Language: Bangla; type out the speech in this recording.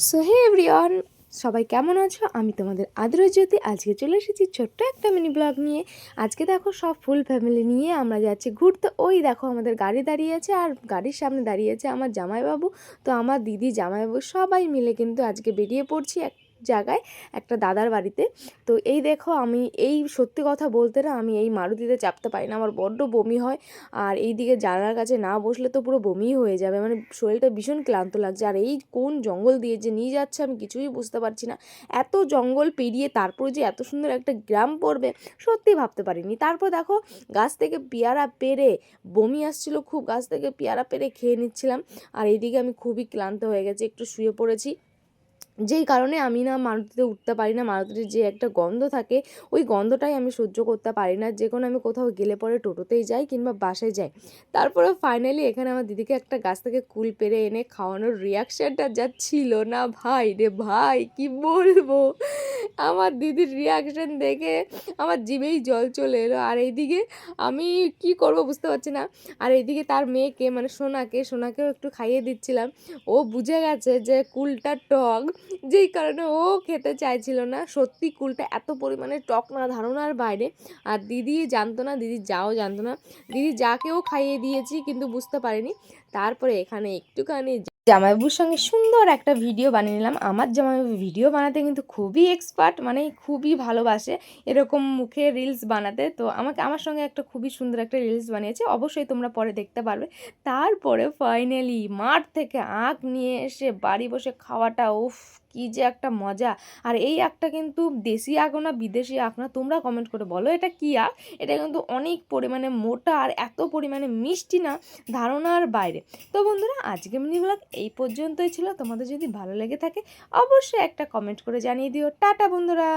সো হে এভরিওয়ান, সবাই কেমন আছো? আমি তোমাদের আদ্রজ্যোতি। আজকে চলে এসেছি ছোট্ট একটা মিনি ব্লগ নিয়ে। আজকে দেখো সব ফুল ফ্যামিলি নিয়ে আমরা যাচ্ছি ঘুরতে। ওই দেখো আমাদের গাড়ি দাঁড়িয়ে আছে, আর গাড়ির সামনে দাঁড়িয়ে আছে আমার জামাইবাবু। তো আমার দিদি, জামাইবাবু সবাই মিলে কিন্তু আজকে বেরিয়ে পড়ছি এক জায়গায়, একটা দাদার বাড়িতে। তো এই দেখো, আমি এই সত্যি কথা বলতে না, আমি এই মারুতিতে চাপতে পারি না, আমার বড্ড বমি হয়। আর এই দিকে জানালার কাছে না বসলে তো পুরো বমিই হয়ে যাবে, মানে শরীরটা ভীষণ ক্লান্ত লাগছে। আর এই কোন জঙ্গল দিয়ে যে নিয়ে যাচ্ছে আমি কিছুই বুঝতে পারছি না। এত জঙ্গল পেরিয়ে তারপর যে এত সুন্দর একটা গ্রাম পড়বে সত্যি ভাবতে পারিনি। তারপর দেখো, গাছ থেকে পেয়ারা পেড়ে বমি আসছিল খুব, গাছ থেকে পেয়ারা পেড়ে খেয়ে নিচ্ছিলাম। আর এইদিকে আমি খুবই ক্লান্ত হয়ে গেছি, একটু শুয়ে পড়েছি। যেই কারণে আমি না মারুতিতে উঠতে পারি না। মারুতির যে একটা গন্ধ থাকে, ওই গন্ধটাই আমি সহ্য করতে পারি না। যে কোনো আমি কোথাও গেলে পরে টোটোতেই যাই কিংবা বাসে যাই। তারপরে ফাইনালি এখানে আমার দিদিকে একটা গাছ থেকে কুল পেড়ে এনে খাওয়ানোর রিয়াকশানটা যা ছিল না ভাই রে ভাই, কি বলবো। আমার দিদির রিয়াকশান দেখে আমার জিভেই জল চলে এলো। আর এইদিকে আমি কি করব বুঝতে পারছি না। আর এইদিকে তার মেয়েকে, মানে সোনাকেও একটু খাইয়ে দিচ্ছিলাম। ও বুঝে গেছে যে কুলটা টক, যেই কারণে ও খেতে চাইছিল না। সত্যি কুলটা এত পরিমাণে টক না, ধারণার বাইরে। আর দিদি জানতো না, দিদি যাও জানতো না। দিদি যাকেও খাইয়ে দিয়েছি কিন্তু বুঝতে পারিনি। তারপরে এখানে একটুখানি জামাইবাবুর সঙ্গে সুন্দর একটা ভিডিও বানিয়ে নিলাম। আমার জামাইবাবু ভিডিও বানাতে কিন্তু খুবই এক্সপার্ট, মানে খুবই ভালোবাসে এরকম মুখে রিলস বানাতে। তো আমার সঙ্গে একটা খুবই সুন্দর একটা রিলস বানিয়েছে, অবশ্যই তোমরা পরে দেখতে পারবে। তারপরে ফাইনালি মাঠ থেকে আখ নিয়ে এসে বাড়ি বসে খাওয়াটা, উফ কি যে একটা মজা। আর এই আখটা কিন্তু দেশি আখ না বিদেশি আখ না, তোমরা কমেন্ট করে বলো এটা কি আখ। এটা কিন্তু অনেক পরিমাণে মোটা আর এত পরিমাণে মিষ্টি না, ধারণার বাইরে। তো বন্ধুরা, আজকে মিনি ব্লগ এই পর্যন্তই ছিল। তোমাদের যদি ভালো লেগে থাকে অবশ্যই একটা কমেন্ট করে জানিয়ে দিও। টাটা বন্ধুরা।